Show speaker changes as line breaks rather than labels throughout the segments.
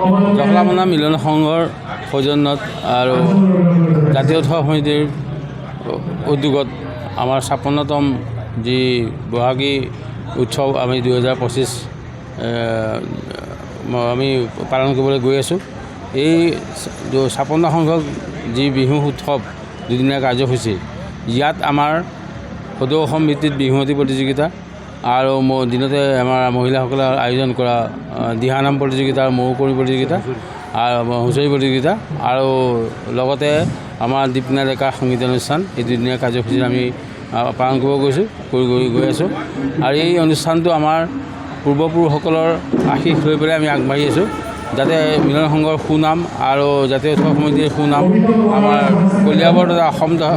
জখলাবন্ধা মিলন সংঘৰ সৌজন্যত আৰু জাতীয় উৎসৱ সমিতিৰ উদ্যোগত আমাৰ 56তম যি বহাগী উৎসৱ আমি 2025 আমি পালন কৰিবলৈ গৈ আছোঁ। এই 56 সংখ্যক যি বিহু উৎসৱ দুদিনীয়া কাৰ্যসূচী, ইয়াত আমাৰ সদৌ অসম ভিত্তিত বিহুৱতী প্ৰতিযোগিতা আৰু দিনতে আমাৰ মহিলাসকলে আয়োজন কৰা দিহানাম প্ৰতিযোগিতা আৰু মৌ কুঁৱৰী প্ৰতিযোগিতা আৰু হুঁচৰি প্ৰতিযোগিতা আৰু লগতে আমাৰ দীপনা ডেকা সংগীত অনুষ্ঠান এই দুদিনীয়া কাৰ্যসূচীত আমি পালন কৰিব গৈ আছোঁ। আৰু এই অনুষ্ঠানটো আমাৰ পূৰ্বপুৰুষসকলৰ আশীষ লৈ পেলাই আমি আগবাঢ়ি আছোঁ, যাতে মিলন সংঘৰ সুনাম আৰু জাতীয় উৎসৱ সমিতিৰ সুনাম আমাৰ কলিয়াবৰ তথা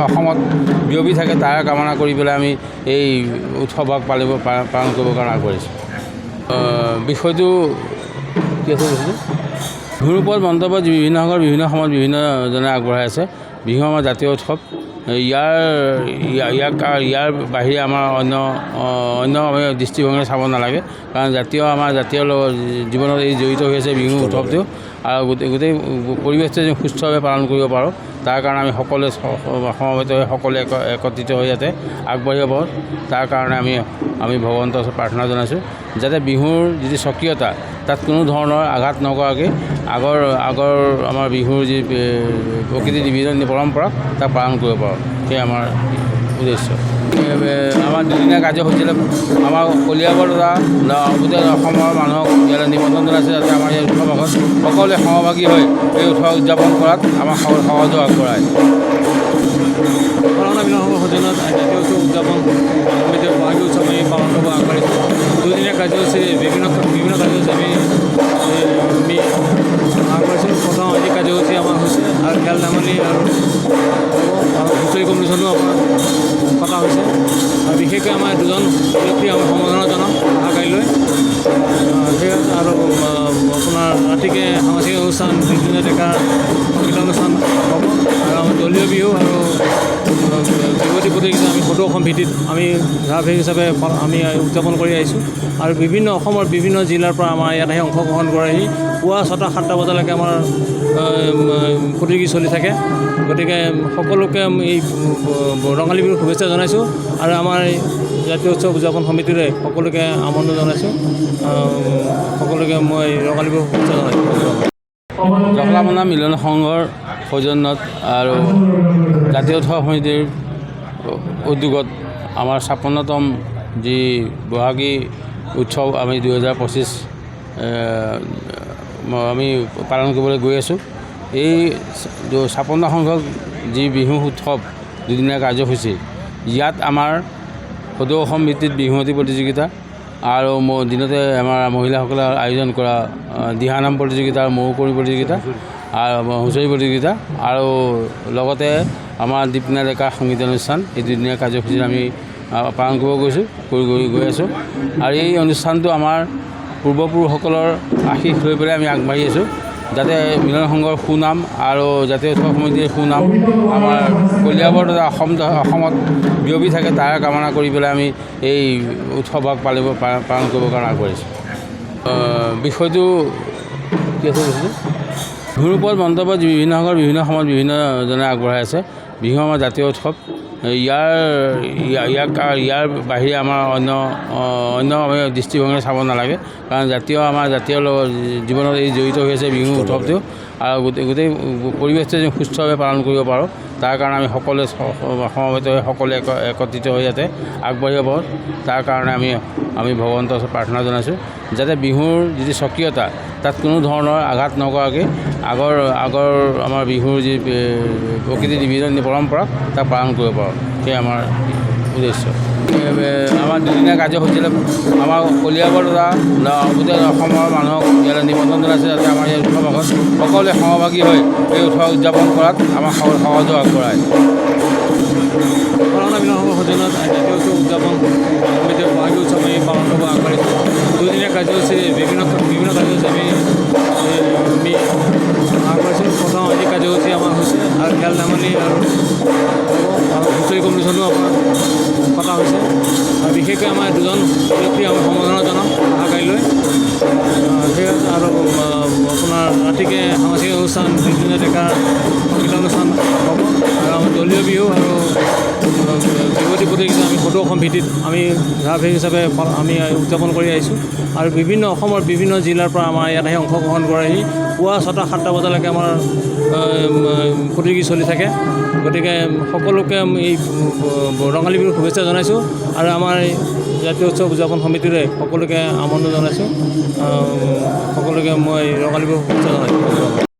অসমত বিয়পি থাকে, তাৰ কামনা কৰি পেলাই আমি এই উৎসৱক পালন কৰিবৰ কাৰণে আগবাঢ়িছোঁ। বিষয়টো কি আছে কৈছিলোঁ, বিহুৰ ওপৰত মন্তব্য বিভিন্ন সংঘৰ বিভিন্ন সময়ত বিভিন্নজনে আগবঢ়াই আছে। বিহু আমাৰ জাতীয় উৎসৱ, ইয়াৰ বাহিৰে আমাৰ অন্য আমি দৃষ্টিভংগীৰে চাব নালাগে, কাৰণ আমাৰ জাতীয় জীৱনত এই জড়িত হৈ আছে বিহু উৎসৱটো। আৰু গোটেই পৰিৱেশটো যদি সুস্থভাৱে পালন কৰিব পাৰোঁ, তাৰ কাৰণে আমি সকলোৱে সমবেত হৈ সকলোৱে একত্ৰিত হৈ যাতে আগবাঢ়িব পাৰোঁ, তাৰ কাৰণে আমি ভগৱন্তৰ ওচৰত প্ৰাৰ্থনা জনাইছোঁ, যাতে বিহুৰ যিটো স্বকীয়তা তাত কোনো ধৰণৰ আঘাত নকৰাকৈ আগৰ আমাৰ বিহুৰ যি প্ৰকৃতি নিবেদন পৰম্পৰা তাক পালন কৰিব পাৰোঁ, সেয়া আমাৰ উদ্দেশ্য। আমাৰ দুদিনীয়া কাৰ্যসূচীলৈ আমাৰ কলিয়াবৰ তথা গোটেই অসমৰ মানুহক ইয়ালৈ নিমন্ত্ৰণ জনাইছে, যাতে আমাৰ এই উৎসৱত সকলোৱে সহভাগী হৈ এই উৎসৱ উদযাপন কৰাত আমাক সহযোগ আগবঢ়ায়।
মিলন সংঘৰ সৌজন্যত জাতীয় উৎসৱ উদযাপন সমিতিৰ বহাগী উৎসৱ আমি পালন কৰিব আগবাঢ়িছোঁ। দুদিনীয়া কাৰ্যসূচী বিভিন্ন কাৰ্যসূচী আমি আগবাঢ়িছোঁ। প্ৰথম এই কাৰ্যসূচী আমাৰ হৈছে আৰু খেল ধেমালি আৰু হুঁচৰি কম্পিটিশ্যনো আমাৰ পতা হৈছে। আৰু বিশেষকৈ আমাৰ দুজন ব্যক্তি আমি সম্বৰ্ধনা জনাম অহাকাইলৈ। সেই আৰু আপোনাৰ ৰাতিকৈ সাংস্কৃতিক অনুষ্ঠান, বিভিন্ন ডেকা সংগীত অনুষ্ঠান হ'ব। আৰু আমাৰ দলীয় বিহু আৰু বিহুৱতী প্ৰতিযোগিতা আমি সদৌ অসম ভিত্তিত আমি ধাৰাবাহিক হিচাপে আমি উদযাপন কৰি আহিছোঁ। আৰু অসমৰ বিভিন্ন জিলাৰ পৰা আমাৰ ইয়াত আহি অংশগ্ৰহণ কৰেহি। পুৱা 6টা 7টা বজালৈকে আমাৰ প্ৰতিযোগী চলি থাকে। গতিকে সকলোকে এই ৰঙালী বিহুৰ শুভেচ্ছা জনাইছোঁ আৰু আমাৰ এই জাতীয় উৎসৱ উদযাপন সমিতিৰে সকলোকে আমন্ত্ৰণ জনাইছোঁ। সকলোকে মই ৰঙালী বিহুৰ শুভেচ্ছা জনাইছোঁ।
জখলাবন্ধা মিলন সংঘৰ সৌজন্যত আৰু জাতীয় উৎসৱ সমিতিৰ উদ্যোগত আমাৰ 56তম যি বহাগী উৎসৱ আমি 2025 আমি পালন কৰিবলৈ গৈ আছোঁ। এই 56 সংখ্যক যি বিহু উৎসৱ দুদিনীয়া কাৰ্যসূচী, ইয়াত আমাৰ সদৌ অসম ভিত্তিত বিহুৱতী প্ৰতিযোগিতা আৰু দিনতে আমাৰ মহিলাসকলে আয়োজন কৰা দিহানাম প্ৰতিযোগিতা আৰু মৌ কুঁৱৰী প্ৰতিযোগিতা আৰু হুঁচৰি প্ৰতিযোগিতা আৰু লগতে আমাৰ দীপনা ডেকা সংগীত অনুষ্ঠান এই দুদিনীয়া কাৰ্যসূচীত আমি পালন কৰিব গৈ আছোঁ। আৰু এই অনুষ্ঠানটো আমাৰ পূৰ্বপুৰুষসকলৰ আশীষ লৈ পেলাই আমি আগবাঢ়ি আছোঁ, যাতে মিলন সংঘৰ সুনাম আৰু জাতীয় উৎসৱ সমিতিৰ সুনাম আমাৰ কলিয়াবৰ তথা অসমত বিয়পি থাকে, তাৰ কামনা কৰি পেলাই আমি এই উৎসৱক পালন কৰিবৰ কাৰণে আগবাঢ়িছোঁ। বিষয়টো কি আছে কৈছিলোঁ, বিহুৰ ওপৰত মন্তব্য বিভিন্ন সংঘৰ বিভিন্ন সময়ত বিভিন্নজনে আগবঢ়াই আছে। বিহু আমাৰ জাতীয় উৎসৱ, ইয়াৰ বাহিৰে আমাৰ অন্য আমি দৃষ্টিভংগীৰে চাব নালাগে, কাৰণ আমাৰ জাতীয় জীৱনত এই জড়িত হৈ আছে বিহু উৎসৱটো। আৰু গোটেই পৰিৱেশটো যদি সুস্থভাৱে পালন কৰিব পাৰোঁ, তাৰ কাৰণে আমি সকলোৱে সমবেত হৈ সকলোৱে একত্ৰিত হৈ যাতে আগবাঢ়িব পাৰোঁ, তাৰ কাৰণে আমি ভগৱন্তৰ ওচৰত প্ৰাৰ্থনা জনাইছোঁ, যাতে বিহুৰ যিটো স্বকীয়তা তাত কোনো ধৰণৰ আঘাত নকৰাকৈ আগৰ আমাৰ বিহুৰ যি প্ৰকৃতি নিবেদন পৰম্পৰা তাক পালন কৰিব পাৰোঁ, সেয়া আমাৰ উদ্দেশ্য। আমাৰ দুদিনীয়া কাৰ্যসূচীলৈ আমাৰ কলিয়াবৰ তথা গোটেই অসমৰ মানুহক ইয়ালৈ নিমন্ত্ৰণ জনাইছে, যাতে আমাৰ এই উৎসৱত সকলোৱে সহভাগী হৈ এই উৎসৱ উদযাপন কৰাত আমাক সহযোগ আগবঢ়ায়।
মিলন সংঘৰ সৌজন্যত জাতীয় উৎসৱ উদযাপন সমিতিৰ বহাগী উৎসৱ আমি পালন কৰিব আগবাঢ়িছোঁ। দুদিনীয়া কাৰ্যসূচী বিভিন্ন কাৰ্যসূচী আমি আগবাঢ়িছোঁ। প্ৰথম এই কাৰ্যসূচী আমাৰ হৈছে আৰু খেল ধেমালি আৰু হুঁচৰি কম্পিটিশ্যনো আমাৰ পতা হৈছে। আৰু বিশেষকৈ আমাৰ দুজন ব্যক্তি আমি সম্বৰ্ধনা জনাম অহাকাইলৈ। ঠিক আছে আৰু আপোনাৰ ৰাতিকে সাংস্কৃতিক অনুষ্ঠান বিভিন্ন ডেকাৰ সংগীত অনুষ্ঠান হ'ব আৰু আমাৰ দলীয় বিহু আৰু যুৱতী প্ৰতিযোগিতা আমি সদৌ অসম ভিত্তিত আমি ধাৰাবাহিক হিচাপে আমি উদযাপন কৰি আহিছোঁ আৰু বিভিন্ন অসমৰ বিভিন্ন জিলাৰ পৰা আমাৰ ইয়াত আহি অংশগ্ৰহণ কৰেহি পুৱা 6টা 7টা বজালৈকে আমাৰ প্ৰতিযোগী চলি থাকে গতিকে সকলোকে এই ৰঙালী বিহুৰ শুভেচ্ছা জনাইছোঁ আৰু আমাৰ জাতীয় উৎসৱ উদযাপন সমিতিৰে সকলোকে আমন্ত্ৰণ জনাইছোঁ সকলোকে মই ৰঙালী বিহুৰ শুভেচ্ছা জনাইছোঁ।